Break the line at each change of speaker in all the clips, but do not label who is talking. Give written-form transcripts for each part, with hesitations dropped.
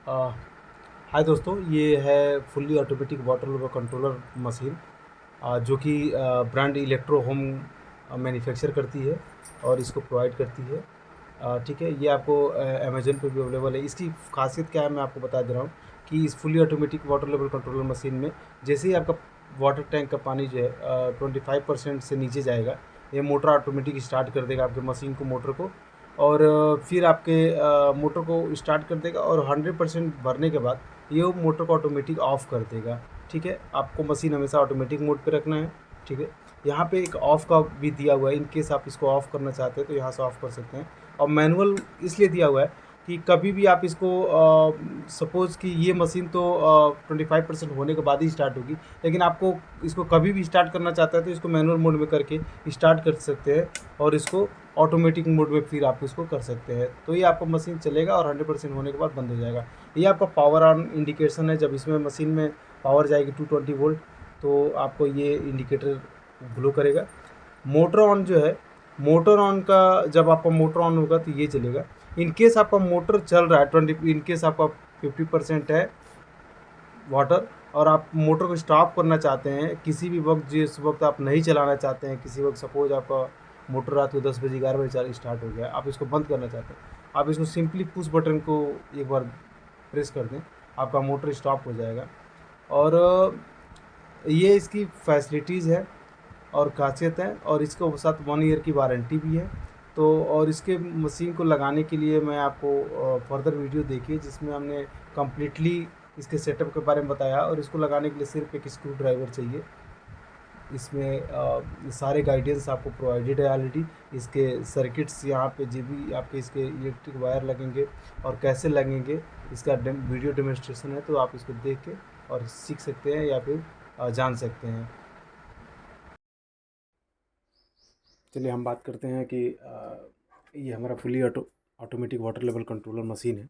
अ, हाय दोस्तों, ये है fully automatic water level controller machine, जो कि ब्रांड इलेक्ट्रो होम मैन्युफैक्चर करती है और इसको प्रोवाइड करती है। ठीक है, ये आपको अमेज़न पे भी अवेलेबल है। इसकी खासियत क्या है मैं आपको बता दे रहा हूँ कि इस fully automatic water level controller machine में जैसे ही आपका वाटर टैंक का पानी जो है 25% से नीचे जाएगा, ये मोटर ऑटोमेटिक स्टार्ट कर देगा आपके मशीन को, मोटर को। और फिर आपके मोटर को स्टार्ट कर देगा और 100% भरने के बाद ये मोटर को ऑटोमेटिक ऑफ़ कर देगा। ठीक है, आपको मशीन हमेशा ऑटोमेटिक मोड पे रखना है। ठीक है, यहाँ पे एक ऑफ़ का भी दिया हुआ है, इन केस आप इसको ऑफ़ करना चाहते हैं तो यहाँ से ऑफ़ कर सकते हैं। और मैनुअल इसलिए दिया हुआ है कि कभी भी आप इसको सपोज़ कि ये मशीन तो 25% होने के बाद ही स्टार्ट होगी, लेकिन आपको इसको कभी भी स्टार्ट करना चाहता है तो इसको मैनुअल मोड में करके स्टार्ट कर सकते हैं और इसको ऑटोमेटिक मोड में फिर आप इसको कर सकते हैं। तो ये आपका मशीन चलेगा और 100% होने के बाद बंद हो जाएगा। ये आपका पावर ऑन इंडिकेशन है। जब इसमें मशीन में पावर जाएगी 220 वोल्ट तो आपको ये इंडिकेटर ग्लो करेगा। मोटर ऑन जो है, मोटर ऑन का जब आपका मोटर ऑन होगा तो ये चलेगा। इन केस आपका मोटर चल रहा है 20, इन केस आपका 50% है वाटर और आप मोटर को स्टॉप करना चाहते हैं किसी भी वक्त, जिस वक्त आप नहीं चलाना चाहते हैं, किसी वक्त सपोज आपका मोटर रात को 10 बजे 11 बजे स्टार्ट हो गया, आप इसको बंद करना चाहते हैं, आप इसको सिंपली पुश बटन को एक बार प्रेस कर दें, आपका मोटर स्टॉप हो जाएगा। और ये इसकी फैसिलिटीज़ है और खासियत है, और इसके साथ 1 ईयर की वारंटी भी है। तो और इसके मशीन को लगाने के लिए मैं आपको फर्दर वीडियो देखिए जिसमें हमने कम्प्लीटली इसके सेटअप के बारे में बताया, और इसको लगाने के लिए सिर्फ एक स्क्रू ड्राइवर चाहिए। इसमें सारे गाइडेंस आपको प्रोवाइडेड है ऑलरेडी। इसके सर्किट्स यहाँ पे जो भी आपके इसके इलेक्ट्रिक वायर लगेंगे और कैसे लगेंगे, इसका वीडियो डेमोन्स्ट्रेशन है, तो आप इसको देख के और सीख सकते हैं या फिर जान सकते हैं। चलिए हम बात करते हैं कि ये हमारा fully automatic water level controller machine है।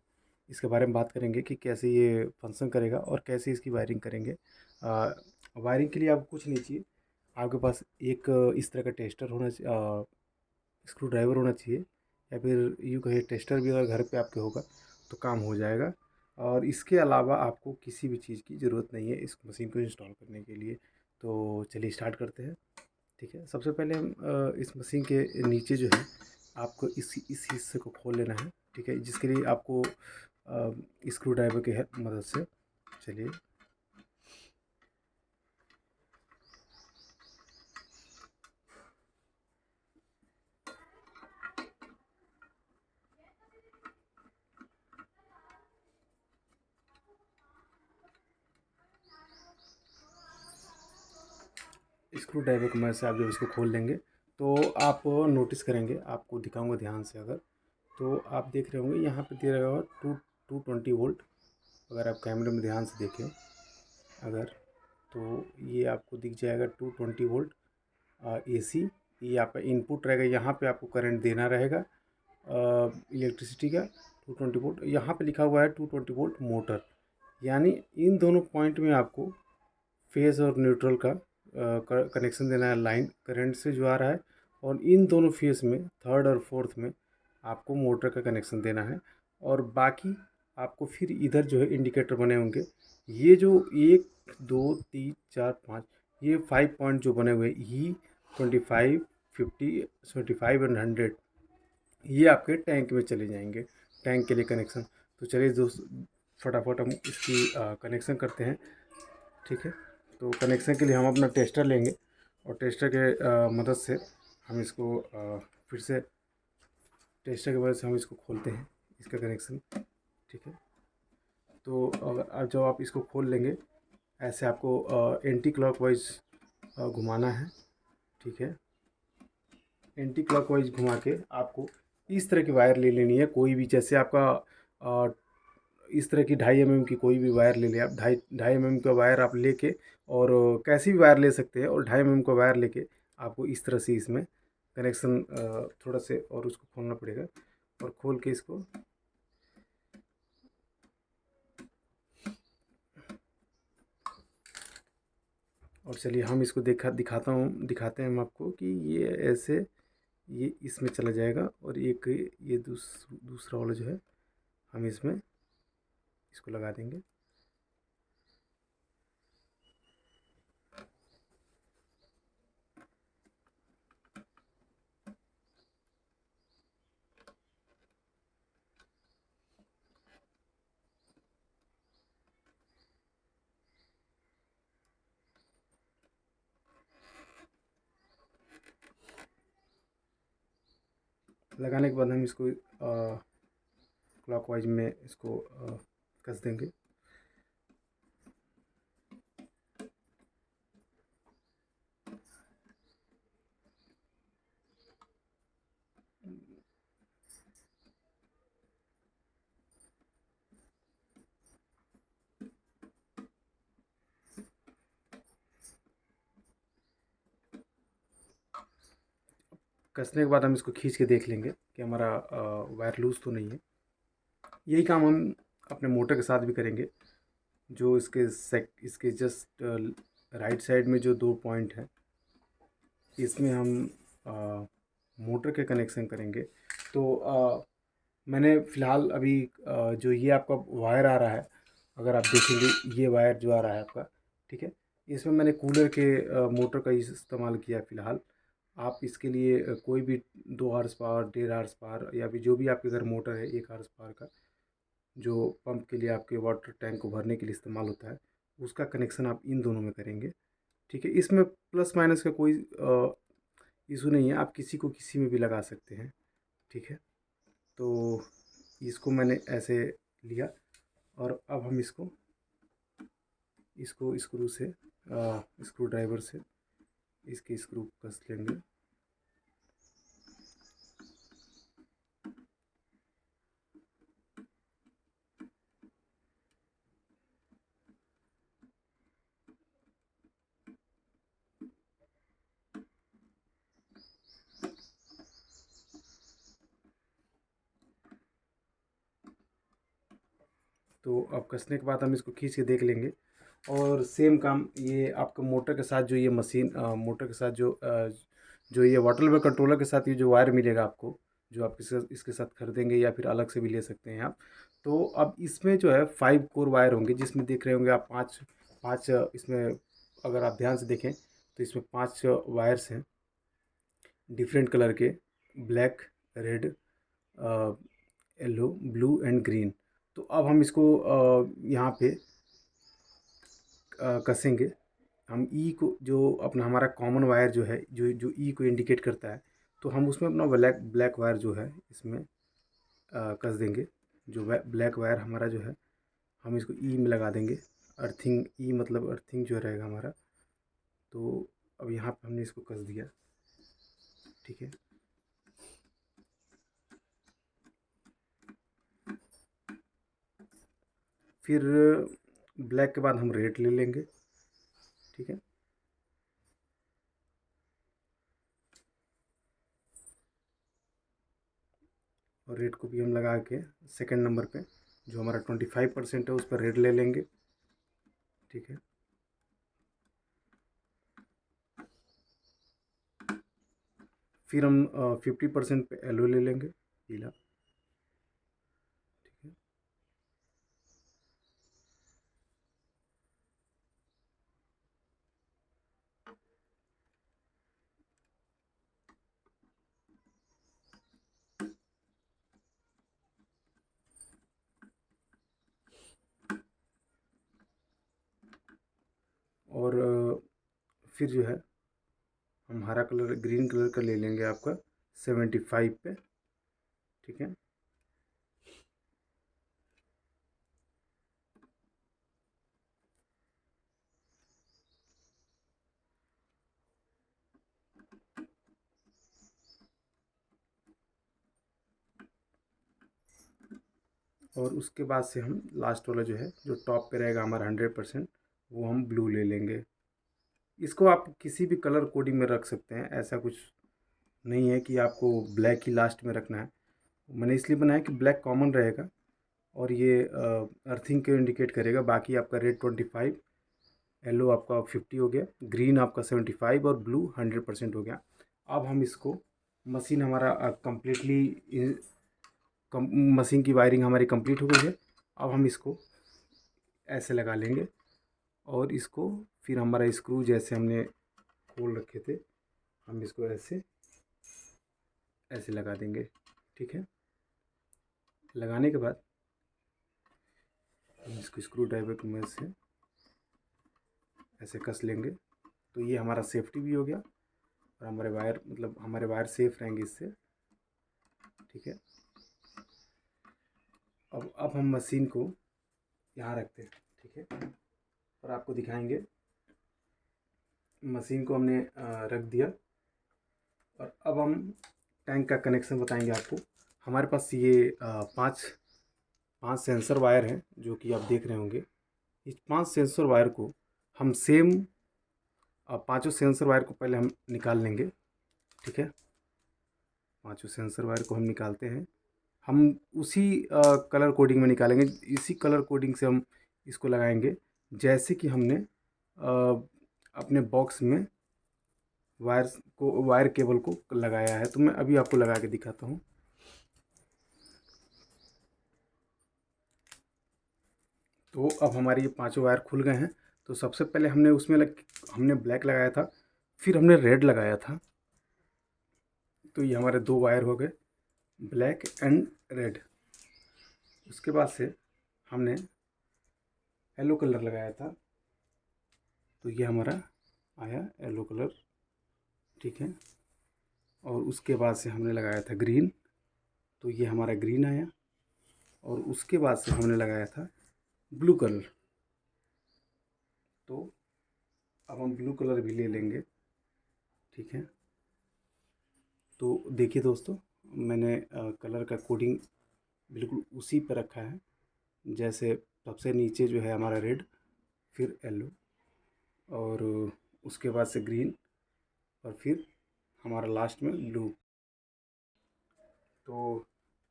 इसके बारे में बात करेंगे कि कैसे ये फंक्शन करेगा और कैसे इसकी वायरिंग करेंगे। वायरिंग के लिए आपको कुछ नहीं चाहिए, आपके पास एक इस तरह का टेस्टर होना चाहिए, स्क्रू ड्राइवर होना चाहिए, या फिर यूँ कहिए टेस्टर भी अगर घर पे आपके होगा तो काम हो जाएगा। और इसके अलावा आपको किसी भी चीज़ की ज़रूरत नहीं है इस मशीन को इंस्टॉल करने के लिए। तो चलिए स्टार्ट करते हैं। ठीक है, सबसे पहले हम इस मशीन के नीचे जो है आपको इस हिस्से को खोल लेना है। ठीक है, जिसके लिए आपको स्क्रू ड्राइवर की मदद से, चलिए स्क्रू ड्राइवर की मदद से आप जब इसको खोल लेंगे तो आप नोटिस करेंगे, आपको दिखाऊंगा ध्यान से, अगर तो आप देख रहे होंगे यहाँ पे दे रहा होगा 220 वोल्ट। अगर आप कैमरे में ध्यान से देखें अगर, तो ये आपको दिख जाएगा 220 वोल्ट AC। ये आपका इनपुट रहेगा, यहाँ पे आपको करंट देना रहेगा इलेक्ट्रिसिटी का 220 वोल्ट। यहाँ पे लिखा हुआ है 220 वोल्ट मोटर, यानी इन दोनों पॉइंट में आपको फेज़ और न्यूट्रल का कनेक्शन देना है, लाइन करंट से जो आ रहा है, और इन दोनों फेस में थर्ड और फोर्थ में आपको मोटर का कनेक्शन देना है। और बाकी आपको फिर इधर जो है इंडिकेटर बने होंगे, ये जो 1 2 3 4 5, ये 5 पॉइंट जो बने हुए ही 25 50 75 एंड 100, ये आपके टैंक में चले जाएंगे, टैंक के लिए कनेक्शन। तो चलिए दोस्त, फटाफट हम इसकी कनेक्शन करते हैं। ठीक है, तो कनेक्शन के लिए हम अपना टेस्टर लेंगे और टेस्टर के मदद से हम इसको फिर से टेस्टर की मदद से हम इसको खोलते हैं, इसका कनेक्शन। ठीक है, तो अगर जब आप इसको खोल लेंगे, ऐसे आपको एंटी क्लॉकवाइज घुमाना है। ठीक है, एंटी क्लॉकवाइज घुमा के आपको इस तरह की वायर ले लेनी है, कोई भी, जैसे आपका इस तरह की 2.5 mm की कोई भी वायर ले लें आप, 2.5 mm का वायर आप लेके, और कैसी भी वायर ले सकते हैं, और 2.5 mm का वायर लेके आपको इस तरह से इसमें कनेक्शन थोड़ा से और उसको खोलना पड़ेगा, और खोल के इसको और चलिए हम इसको दिखाते हैं हम आपको कि ये ऐसे, ये इसमें चला जाएगा, और एक ये दूसरा वाला जो है हम इसमें इसको लगा देंगे। लगाने के बाद हम इसको क्लॉकवाइज में इसको कस देंगे। कसने के बाद हम इसको खींच के देख लेंगे कि हमारा वायर लूज़ तो नहीं है। यही काम हम अपने मोटर के साथ भी करेंगे। जो इसके जस्ट राइट साइड में जो 2 पॉइंट हैं, इसमें हम मोटर के कनेक्शन करेंगे। तो मैंने फ़िलहाल अभी जो ये आपका वायर आ रहा है, अगर आप देखेंगे ये वायर जो आ रहा है आपका, ठीक है, इसमें मैंने कूलर के मोटर का इस्तेमाल किया फ़िलहाल। आप इसके लिए कोई भी 2 हॉर्स पावर, 1.5 हॉर्स पावर या फिर जो भी आपके घर मोटर है 1 हॉर्स पावर का, जो पंप के लिए आपके वाटर टैंक को भरने के लिए इस्तेमाल होता है, उसका कनेक्शन आप इन दोनों में करेंगे। ठीक है, इसमें प्लस माइनस का कोई इशू नहीं है, आप किसी को किसी में भी लगा सकते हैं। ठीक है, तो इसको मैंने ऐसे लिया और अब हम इसको स्क्रू से स्क्रू ड्राइवर से इसके स्क्रू कस लेंगे। तो अब कसने के बाद हम इसको खींच के देख लेंगे। और सेम काम ये आपका मोटर के साथ जो ये मशीन मोटर के साथ जो ये वाटर लेवल कंट्रोलर के साथ ये जो वायर मिलेगा आपको, जो आप इसके साथ खरीदेंगे या फिर अलग से भी ले सकते हैं आप। तो अब इसमें जो है 5 कोर वायर होंगे, जिसमें देख रहे होंगे आप 5 5 इसमें अगर आप ध्यान से देखें तो इसमें 5 वायर्स हैं डिफरेंट कलर के, black, red, yellow, blue and green. तो अब हम इसको यहाँ पे कसेंगे। हम ई को, जो अपना हमारा कॉमन वायर जो है, जो जो ई को इंडिकेट करता है, तो हम उसमें अपना ब्लैक ब्लैक वायर जो है इसमें कस देंगे। जो ब्लैक वायर हमारा जो है, हम इसको ई में लगा देंगे। अर्थिंग, ई मतलब अर्थिंग जो रहेगा हमारा। तो अब यहाँ पे हमने इसको कस दिया। ठीक है, फिर ब्लैक के बाद हम रेड ले लेंगे। ठीक है, और रेड को भी हम लगा के सेकंड नंबर पे जो हमारा 25% है उस पर रेड ले लेंगे। ठीक है, फिर हम 50% पे येलो ले लेंगे, पीला। ठीक है, और फिर जो है हम हरा कलर, ग्रीन कलर का ले लेंगे आपका 75 पे। ठीक है, और उसके बाद से हम लास्ट वाला जो है, जो टॉप पे रहेगा हमारा 100%, वो हम ब्लू ले लेंगे। इसको आप किसी भी कलर कोडिंग में रख सकते हैं, ऐसा कुछ नहीं है कि आपको ब्लैक ही लास्ट में रखना है। मैंने इसलिए बनाया कि ब्लैक कॉमन रहेगा और ये अर्थिंग को इंडिकेट करेगा। बाकी आपका रेड 25, येलो आपका 50 हो गया, ग्रीन आपका 75 और ब्लू 100% हो गया। अब हम इसको, मशीन हमारा कंप्लीटली, मशीन की वायरिंग हमारी कंप्लीट हो गई है। अब हम इसको ऐसे लगा लेंगे और इसको फिर हमारा स्क्रू जैसे हमने खोल रखे थे हम इसको ऐसे ऐसे लगा देंगे। ठीक है, लगाने के बाद हम इसको स्क्रू ड्राइवर की मदद से ऐसे कस लेंगे। तो ये हमारा सेफ्टी भी हो गया और हमारे वायर मतलब हमारे वायर सेफ रहेंगे इससे। ठीक है, अब हम मशीन को यहाँ रखते हैं। ठीक है, और आपको दिखाएंगे मशीन को हमने रख दिया और अब हम टैंक का कनेक्शन बताएंगे आपको। हमारे पास ये पांच सेंसर वायर हैं जो कि आप देख रहे होंगे। इस 5 सेंसर वायर को हम सेम पांचों सेंसर वायर को पहले हम निकाल लेंगे। ठीक है, पांचों सेंसर वायर को हम निकालते हैं। हम उसी कलर कोडिंग में निकालेंगे, इसी कलर कोडिंग से हम इसको लगाएंगे जैसे कि हमने अपने बॉक्स में वायर केबल को लगाया है। तो मैं अभी आपको लगा के दिखाता हूँ। तो अब हमारे ये पांचों वायर खुल गए हैं। तो सबसे पहले हमने ब्लैक लगाया था, फिर हमने रेड लगाया था। तो ये हमारे 2 वायर हो गए, ब्लैक एंड रेड। उसके बाद से हमने येलो कलर लगाया था, तो ये हमारा आया येलो कलर। ठीक है, और उसके बाद से हमने लगाया था ग्रीन, तो ये हमारा ग्रीन आया। और उसके बाद से हमने लगाया था ब्लू कलर, तो अब हम ब्लू कलर भी ले लेंगे। ठीक है, तो देखिए दोस्तों, मैंने कलर का कोडिंग बिल्कुल उसी पर रखा है जैसे सबसे नीचे जो है हमारा रेड, फिर येलो और उसके बाद से ग्रीन और फिर हमारा लास्ट में ब्लू। तो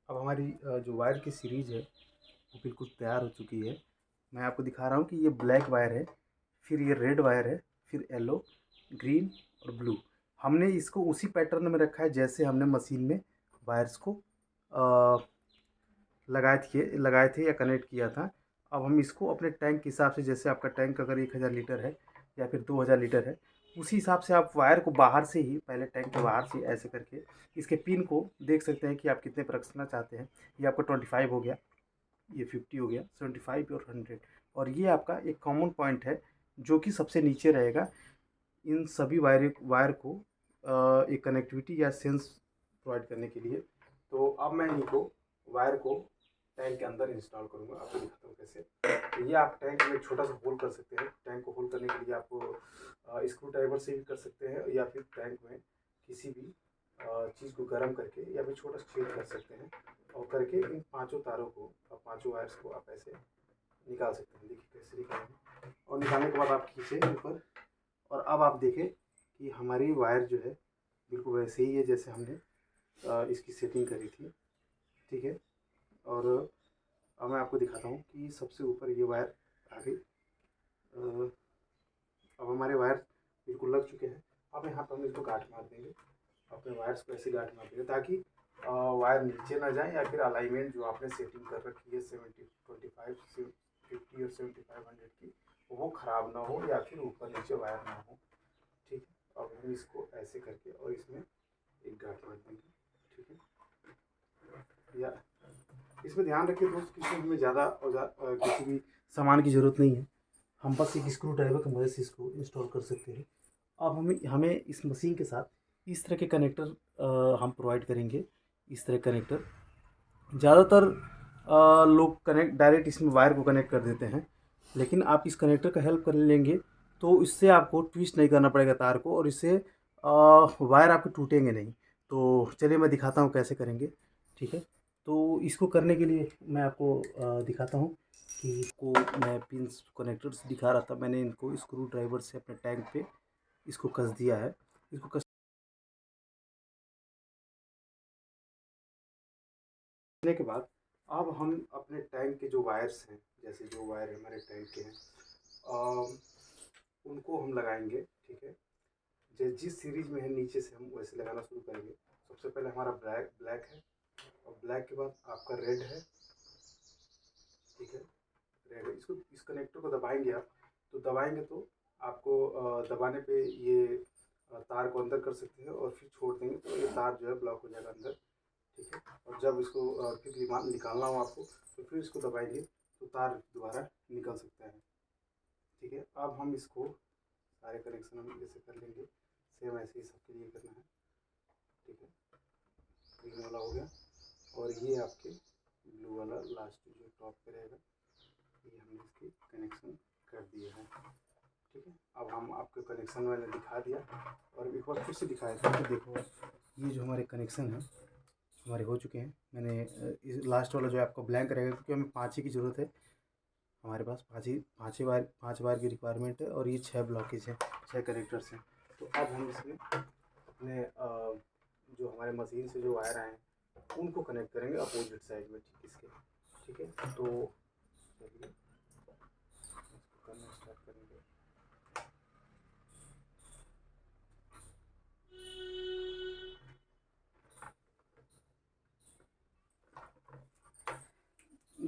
अब हमारी जो वायर की सीरीज़ है वो बिल्कुल तैयार हो चुकी है। मैं आपको दिखा रहा हूँ कि ये ब्लैक वायर है, फिर ये रेड वायर है, फिर येलो, ग्रीन और ब्लू। हमने इसको उसी पैटर्न में रखा है जैसे हमने मशीन में वायर्स को लगाए थे या कनेक्ट किया था। अब हम इसको अपने टैंक के हिसाब से, जैसे आपका टैंक अगर 1000 लीटर है या फिर 2000 लीटर है, उसी हिसाब से आप वायर को बाहर से ही पहले टैंक के बाहर से ऐसे करके इसके पिन को देख सकते हैं कि आप कितने पर रखना चाहते हैं। ये आपका 25 हो गया, ये 50 हो गया, 75 और 100। और ये आपका एक कॉमन पॉइंट है जो कि सबसे नीचे रहेगा इन सभी वायर को एक कनेक्टिविटी या सेंस प्रोवाइड करने के लिए। तो अब मैं इनको वायर को टैंक के अंदर इंस्टॉल करूँगा, आपको दिखाता हूँ कैसे। तो ये आप टैंक में छोटा सा होल कर सकते हैं। टैंक को होल करने के लिए आप स्क्रू ड्राइवर से भी कर सकते हैं या फिर टैंक में किसी भी चीज़ को गर्म करके या फिर छोटा सा छेद कर सकते हैं और करके इन पांचों तारों को, पांचों वायर्स को आप ऐसे निकाल सकते हैं। देखिए कैसे निकालेंगे, और निकालने के बाद आप खींचे ऊपर और अब आप देखें कि हमारी वायर जो है बिल्कुल वैसे ही है जैसे हमने इसकी सेटिंग करी थी। ठीक है, और अब मैं आपको दिखाता हूँ कि सबसे ऊपर ये वायर आ गई। अब हमारे वायर बिल्कुल लग चुके हैं। अब यहाँ पर हम इसको गांठ मार देंगे, अपने वायर्स को ऐसे गांठ मार देंगे ताकि वायर नीचे ना जाए या फिर अलाइनमेंट जो आपने सेटिंग कर रखी है 70, 25, 50 और 7500 की, वो ख़राब ना हो या फिर ऊपर नीचे वायर ना हो। ठीक है, अब हम इसको ऐसे करके और इसमें एक गांठ मार देंगे। ठीक है, या इसमें ध्यान रखिए दोस्त कि इसमें हमें ज़्यादा किसी भी सामान की ज़रूरत नहीं है। हम बस एक स्क्रू ड्राइवर की मदद से इसको इंस्टॉल कर सकते हैं। अब हमें इस मशीन के साथ इस तरह के कनेक्टर हम प्रोवाइड करेंगे। इस तरह कनेक्टर ज़्यादातर लोग डायरेक्ट इसमें वायर को कनेक्ट कर देते हैं, लेकिन आप इस कनेक्टर का हेल्प कर लेंगे तो इससे आपको ट्विस्ट नहीं करना पड़ेगा तार को, और इससे वायर आपके टूटेंगे नहीं। तो चलिए मैं दिखाता हूँ कैसे करेंगे। ठीक है, तो इसको करने के लिए मैं आपको दिखाता हूँ कि इसको मैं पिंस कनेक्टर्स दिखा रहा था, मैंने इनको स्क्रू ड्राइवर से अपने टैंक पे इसको कस दिया है। इसको कसने के बाद अब हम अपने टैंक के जो वायर्स हैं, जैसे जो वायर हमारे टैंक के हैं, उनको हम लगाएंगे। ठीक है, जिस सीरीज में है नीचे से हम वैसे लगाना शुरू करेंगे। सबसे पहले हमारा ब्लैक है और ब्लैक के बाद आपका रेड है। ठीक है, रेड है, इसको कनेक्टर को दबाएंगे आप, तो दबाएंगे तो आपको दबाने पे ये तार को अंदर कर सकते हैं और फिर छोड़ देंगे तो ये तार जो है ब्लॉक हो जाएगा अंदर, ठीक है। और जब इसको फिर निकालना हो आपको तो फिर इसको दबाएंगे तो तार दोबारा निकल सकता है, ठीक है। अब हम इसको सारे कनेक्शन हम जैसे कर लेंगे, सेम ऐसे ही सबके लिए करना है, ठीक है। ग्रीन वाला हो गया और ये आपके ब्लू वाला लास्ट जो टॉप पे रहेगा, ये हमने इसकी कनेक्शन कर दिए हैं, ठीक है। अब हम आपको कनेक्शन मैंने दिखा दिया और एक बार फिर से दिखाया था कि देखो ये जो हमारे कनेक्शन हैं हमारे हो चुके हैं। मैंने इस लास्ट वाला जो है आपको ब्लैंक रहेगा क्योंकि हमें 5 ही की ज़रूरत है, हमारे पास 5 बार की रिक्वायरमेंट है और ये 6 ब्लॉकेज हैं, 6 कनेक्टर्स हैं। तो अब हम इसमें अपने जो हमारे मशीन से जो वायर आए हैं उनको कनेक्ट करेंगे अपोजिट साइड में, ठीक है। तो चलिए इसको करना स्टार्ट करेंगे।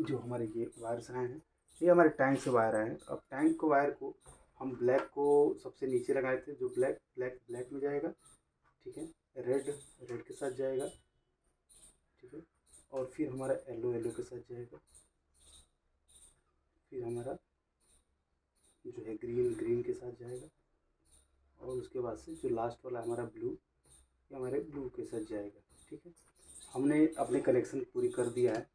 जो हमारे ये वायर्स आए हैं ये हमारे टैंक से वायर आए हैं। अब टैंक को वायर को हम ब्लैक को सबसे नीचे लगाए थे, जो ब्लैक में जाएगा, ठीक है। रेड के साथ जाएगा, ठीक है। और फिर हमारा येलो के साथ जाएगा, फिर हमारा जो है ग्रीन के साथ जाएगा और उसके बाद से जो लास्ट वाला हमारा ब्लू, ये हमारे ब्लू के साथ जाएगा, ठीक है। हमने अपने कनेक्शन पूरी कर दिया है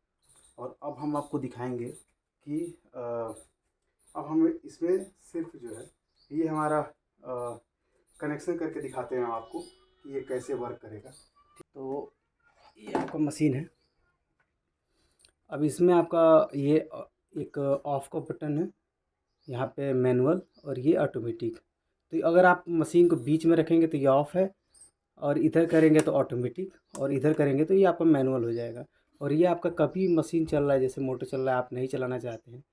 और अब हम आपको दिखाएंगे कि अब हम इसमें सिर्फ जो है ये हमारा कनेक्शन करके दिखाते हैं आपको कि ये कैसे वर्क करेगा। तो ये आपका मशीन है। अब इसमें आपका ये एक ऑफ का बटन है, यहाँ पे मैनुअल और ये ऑटोमेटिक। तो अगर आप मशीन को बीच में रखेंगे तो ये ऑफ़ है और इधर करेंगे तो ऑटोमेटिक और इधर करेंगे तो ये आपका मैनुअल हो जाएगा। और ये आपका कभी मशीन चल रहा है, जैसे मोटर चल रहा है, आप नहीं चलाना चाहते हैं,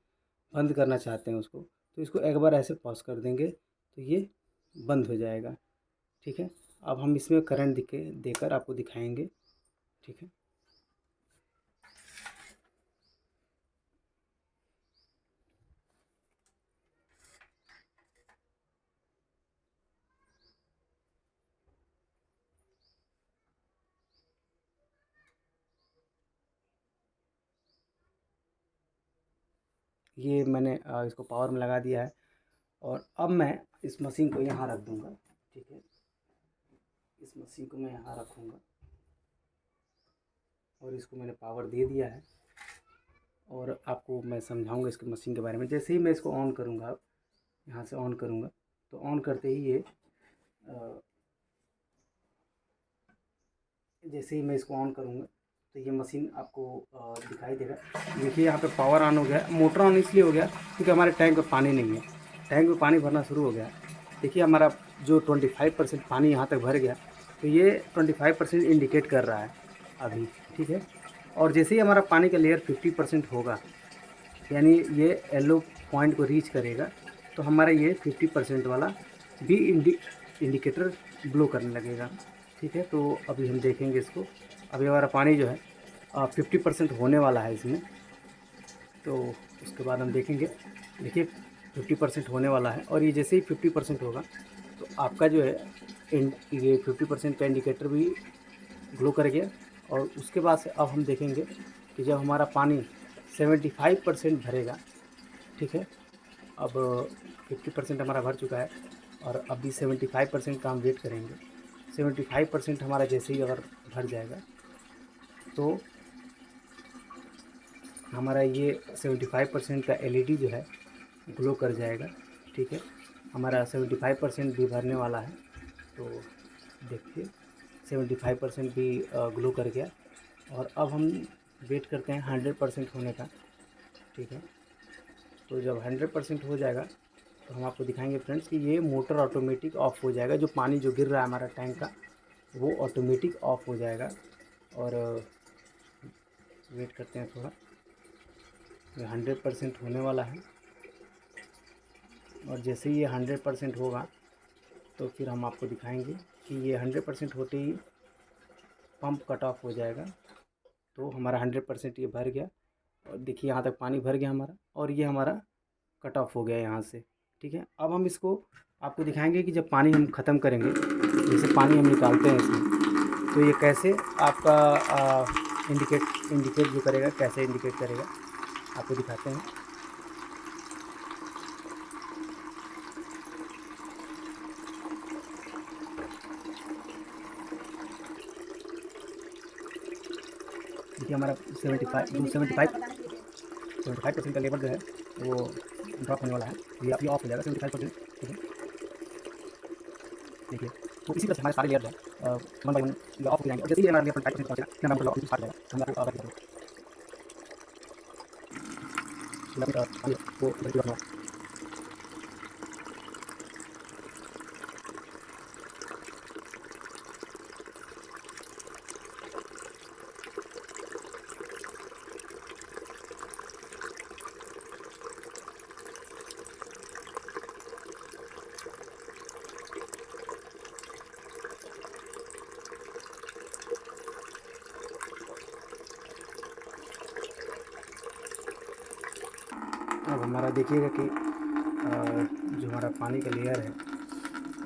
बंद करना चाहते हैं उसको, तो इसको एक बार ऐसे पॉज कर देंगे तो ये बंद हो जाएगा, ठीक है। अब हम इसमें करंट देकर आपको दिखाएंगे, ठीक है। ये मैंने इसको पावर में लगा दिया है और अब मैं इस मशीन को यहाँ रख दूँगा, ठीक है। इस मशीन को मैं यहाँ रखूँगा और इसको मैंने पावर दे दिया है और आपको मैं समझाऊंगा इसके मशीन के बारे में। जैसे ही मैं इसको ऑन करूँगा, यहाँ से ऑन करूँगा तो ऑन करते ही ये जैसे ही मैं इसको ऑन करूँगा तो ये मशीन आपको दिखाई देगा। देखिए यहाँ पे पावर ऑन हो गया। मोटर ऑन इसलिए हो गया क्योंकि हमारे टैंक में पानी नहीं है, टैंक में पानी भरना शुरू हो गया। देखिए हमारा जो 25% पानी यहाँ तक भर गया, तो ये 25% इंडिकेट कर रहा है अभी, ठीक है। और जैसे ही हमारा पानी का लेयर 50% होगा, यानी ये येलो पॉइंट को रीच करेगा, तो हमारा ये 50% वाला भी इंडिकेटर ब्लो करने लगेगा, ठीक है। तो अभी हम देखेंगे इसको। अभी हमारा पानी जो है 50% होने वाला है इसमें, तो उसके बाद हम देखेंगे। देखिए 50% होने वाला है और ये जैसे ही 50% होगा तो आपका जो है ये 50% का इंडिकेटर भी ग्लो कर गया। और उसके बाद से अब हम देखेंगे कि जब हमारा पानी 75% भरेगा, ठीक है। अब 50% हमारा भर चुका है और अभी 75% का हम वेट करेंगे। 75% हमारा जैसे ही अगर भर जाएगा तो हमारा ये 75% का एलईडी जो है ग्लो कर जाएगा, ठीक है। हमारा 75% भी भरने वाला है, तो देखिए 75% भी ग्लो कर गया। और अब हम वेट करते हैं 100% होने का, ठीक है। तो जब 100% हो जाएगा तो हम आपको दिखाएंगे फ्रेंड्स कि ये मोटर ऑटोमेटिक ऑफ़ हो जाएगा। जो पानी जो गिर रहा है हमारा टैंक का, वो ऑटोमेटिक ऑफ़ हो जाएगा। और वेट करते हैं थोड़ा, ये 100% होने वाला है और जैसे ही ये 100% होगा तो फिर हम आपको दिखाएंगे कि ये 100% होते ही पंप कट ऑफ हो जाएगा। तो हमारा 100% ये भर गया और देखिए यहाँ तक पानी भर गया हमारा। और ये हमारा
कट ऑफ हो गया यहाँ से। ठीक है, अब हम इसको आपको दिखाएंगे कि जब पानी हम ख़त्म करेंगे, जैसे पानी हम निकालते हैं इसमें, तो ये कैसे आपका इंडिकेट इंडिकेट जो करेगा, कैसे इंडिकेट करेगा आपको दिखाते हैं। देखिए हमारा 75% का लेवल जो है वो ड्रॉप होने वाला है। ये ऑफ हो जाएगा 75%। ठीक है, देखिए तो इसी तरह से हमारे सारे लेयर जो है वन बाई वन ये ऑफ हो जाएंगे, और जैसे ही हमारा लेयर 25% पहुंचेगा फिर हमारा लॉक स्टार्ट हो जाएगा। हम आपको बता देंगे वो अब हमारा देखिएगा कि जो हमारा पानी का लेयर है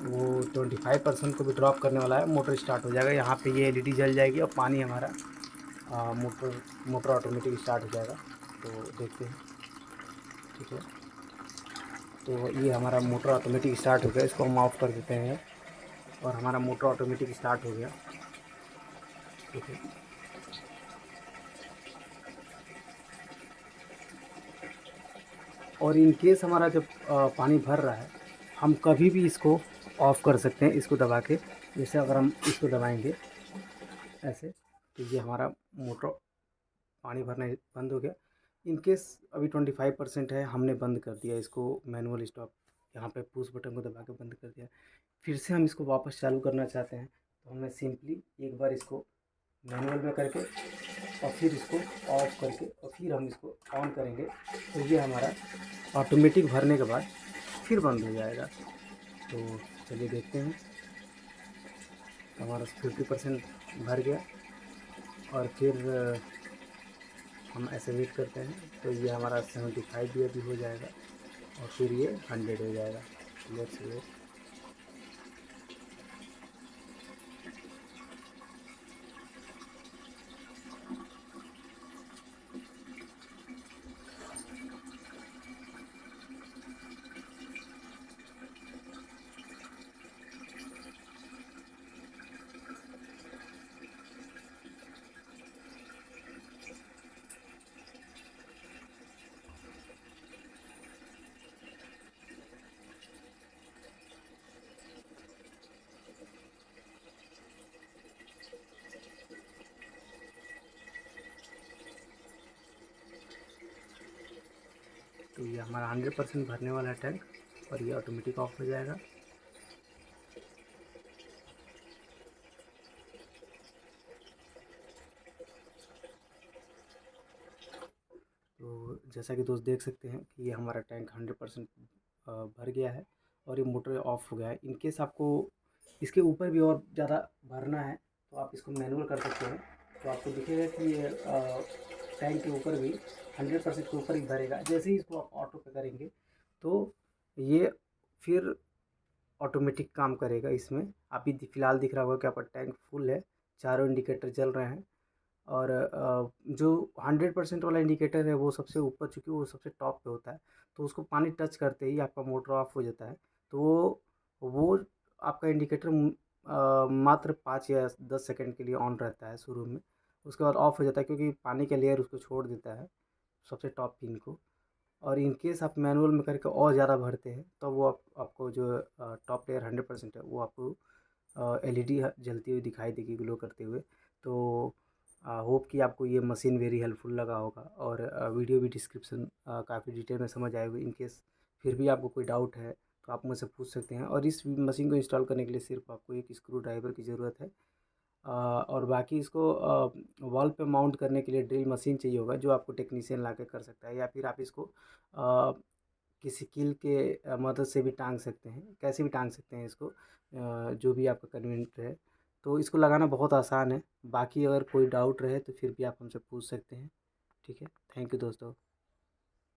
वो 25% को भी ड्रॉप करने वाला है। मोटर स्टार्ट हो जाएगा, यहाँ पे ये एलईडी जल जाएगी और पानी हमारा मोटर ऑटोमेटिक स्टार्ट हो जाएगा। तो देखते हैं। ठीक है, तो ये हमारा मोटर ऑटोमेटिक स्टार्ट हो गया, इसको हम ऑफ़ कर देते हैं और हमारा मोटर ऑटोमेटिक स्टार्ट हो गया। ठीक है, और इन केस हमारा जब पानी भर रहा है, हम कभी भी इसको ऑफ़ कर सकते हैं, इसको दबा के। जैसे अगर हम इसको दबाएंगे ऐसे, तो ये हमारा मोटर पानी भरना बंद हो गया। इन केस अभी 25% है, हमने बंद कर दिया इसको मैनुअल स्टॉप, यहाँ पे पुश बटन को दबा के बंद कर दिया। फिर से हम इसको वापस चालू करना चाहते हैं, तो हमें सिंपली एक बार इसको मैनुअल में करके और फिर इसको ऑफ करके और फिर हम इसको ऑन करेंगे, तो ये हमारा ऑटोमेटिक भरने के बाद फिर बंद हो जाएगा। तो चलिए देखते हैं, हमारा 50% भर गया और फिर हम ऐसे वेट करते हैं, तो ये हमारा 75 भी अभी हो जाएगा और फिर ये 100 हो जाएगा। Let's wait. तो ये हमारा 100% भरने वाला है टैंक और ये ऑटोमेटिक ऑफ हो जाएगा। तो जैसा कि दोस्त देख सकते हैं कि ये हमारा टैंक 100% भर गया है और ये मोटर ऑफ हो गया है। इन केस आपको इसके ऊपर भी और ज़्यादा भरना है तो आप इसको मैनुअल कर सकते हैं। तो आपको दिखेगा कि ये टैंक के ऊपर भी 100% के ऊपर ही भरेगा। जैसे ही इसको आप ऑटो पे करेंगे तो ये फिर ऑटोमेटिक काम करेगा। इसमें अभी फ़िलहाल दिख रहा होगा कि आपका टैंक फुल है, चारों इंडिकेटर जल रहे हैं। और जो 100% वाला इंडिकेटर है वो सबसे ऊपर, चूँकि वो सबसे टॉप पे होता है, तो उसको पानी टच करते ही आपका मोटर ऑफ हो जाता है। तो वो आपका इंडिकेटर मात्र 5 या 10 सेकंड के लिए ऑन रहता है शुरू में, उसके बाद ऑफ हो जाता है, क्योंकि पानी का लेयर उसको छोड़ देता है सबसे टॉप पिन को। और इन केस आप मैनुअल में करके और ज़्यादा भरते हैं तो वो आपको जो टॉप लेयर 100% है वो आपको एलईडी जलती हुई दिखाई देगी, ग्लो करते हुए। तो होप कि आपको ये मशीन वेरी हेल्पफुल लगा होगा और वीडियो भी डिस्क्रिप्शन काफ़ी डिटेल में समझ आए होगी। इन केस फिर भी आपको कोई डाउट है तो आप मुझसे पूछ सकते हैं। और इस मशीन को इंस्टॉल करने के लिए सिर्फ आपको एक स्क्रू ड्राइवर की ज़रूरत है। और बाकी इसको वॉल पे माउंट करने के लिए ड्रिल मशीन चाहिए होगा, जो आपको टेक्नीशियन ला के कर सकता है, या फिर आप इसको किसी कील के मदद से भी टांग सकते हैं, कैसे भी टांग सकते हैं इसको, जो भी आपका कन्वीनियंट रहे। तो इसको लगाना बहुत आसान है। बाकी अगर कोई डाउट रहे तो फिर भी आप हमसे पूछ सकते हैं। ठीक है, थैंक यू दोस्तों।